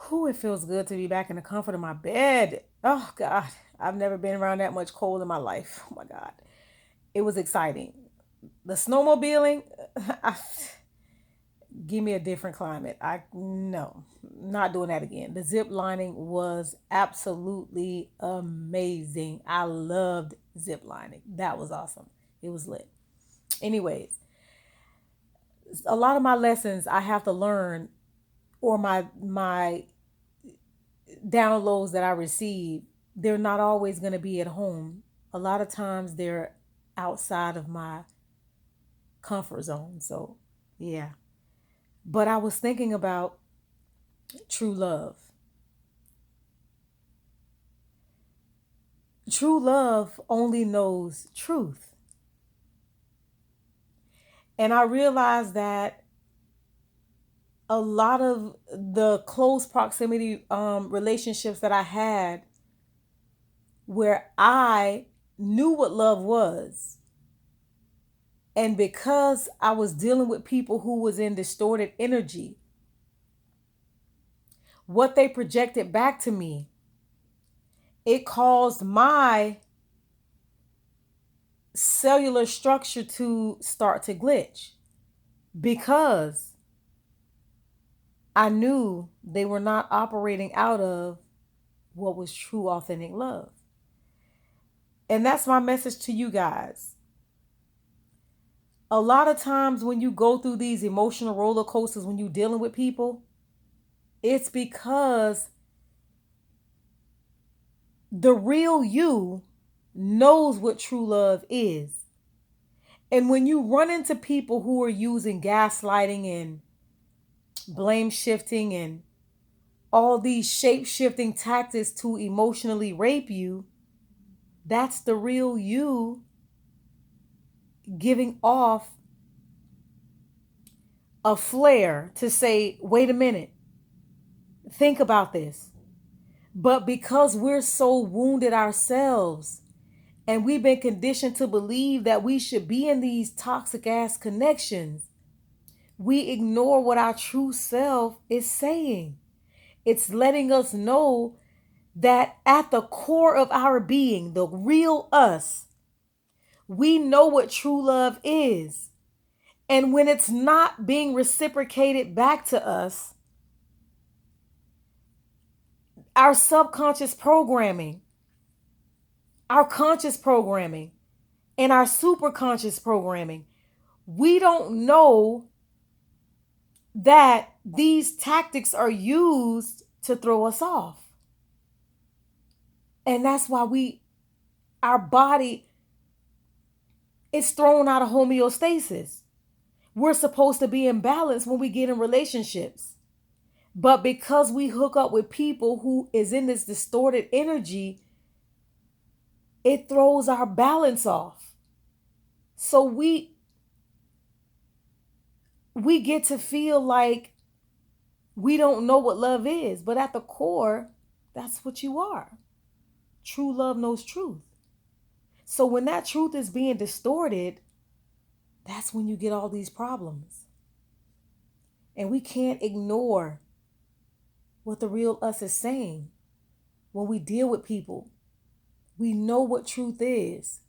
Whew, it feels good to be back in the comfort of my bed. Oh, God. I've never been around that much cold in my life. Oh, my God. It was exciting. The snowmobiling, I, give me a different climate. No, not doing that again. The zip lining was absolutely amazing. I loved zip lining. That was awesome. It was lit. Anyways, a lot of my lessons I have to learn, or my downloads that I receive, they're not always going to be at home. A lot of times they're outside of my comfort zone. So, yeah. But I was thinking about true love. True love only knows truth. And I realized that a lot of the close proximity relationships that I had, where I knew what love was, and because I was dealing with people who was in distorted energy, what they projected back to me, it caused my cellular structure to start to glitch because I knew they were not operating out of what was true, authentic love. And that's my message to you guys. A lot of times when you go through these emotional roller coasters, when you're dealing with people, it's because the real you knows what true love is. And when you run into people who are using gaslighting and blame shifting and all these shape shifting tactics to emotionally rape you, that's the real you giving off a flare to say, wait a minute, think about this. But because we're so wounded ourselves and we've been conditioned to believe that we should be in these toxic ass connections, we ignore what our true self is saying. It's letting us know that at the core of our being, the real us, we know what true love is. And when it's not being reciprocated back to us, our subconscious programming, our conscious programming, and our superconscious programming, we don't know that these tactics are used to throw us off. And that's why our body is thrown out of homeostasis. We're supposed to be in balance when we get in relationships. But because we hook up with people who is in this distorted energy, it throws our balance off. So we get to feel like we don't know what love is, but at the core, that's what you are. True love knows truth. So when that truth is being distorted, that's when you get all these problems. And we can't ignore what the real us is saying when we deal with people. We know what truth is.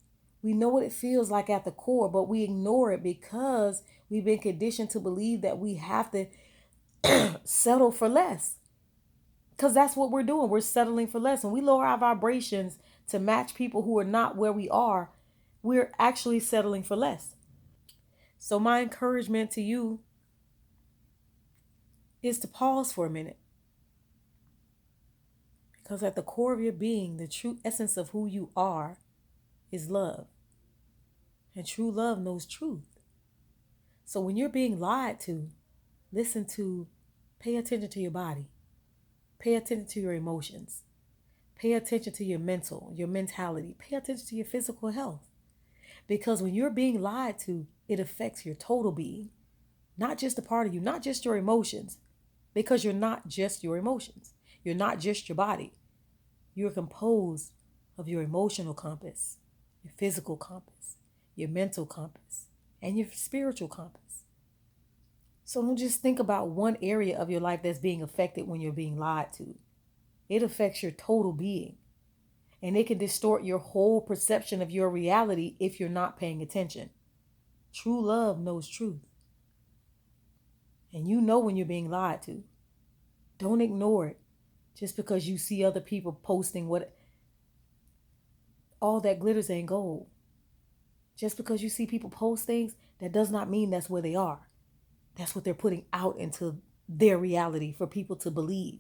We know what it feels like at the core, but we ignore it because we've been conditioned to believe that we have to settle for less. Because that's what we're doing. We're settling for less. When we lower our vibrations to match people who are not where we are, we're actually settling for less. So, my encouragement to you is to pause for a minute. Because at the core of your being, the true essence of who you are is love. And true love knows truth. So when you're being lied to, listen to, pay attention to your body. Pay attention to your emotions. Pay attention to your mentality. Pay attention to your physical health. Because when you're being lied to, it affects your total being. Not just a part of you, not just your emotions. Because you're not just your emotions. You're not just your body. You're composed of your emotional compass, your physical compass, your mental compass, and your spiritual compass. So don't just think about one area of your life that's being affected when you're being lied to. It affects your total being. And it can distort your whole perception of your reality if you're not paying attention. True love knows truth. And you know when you're being lied to. Don't ignore it just because you see other people posting what all that glitters ain't gold. Just because you see people post things, that does not mean that's where they are. That's what they're putting out into their reality for people to believe.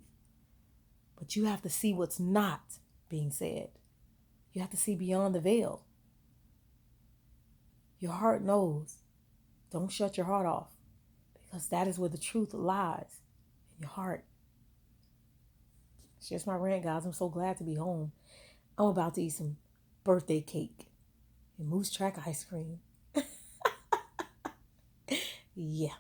But you have to see what's not being said. You have to see beyond the veil. Your heart knows. Don't shut your heart off, because that is where the truth lies, in your heart. It's just my rant, guys. I'm so glad to be home. I'm about to eat some birthday cake and Moose Track ice cream. Yeah.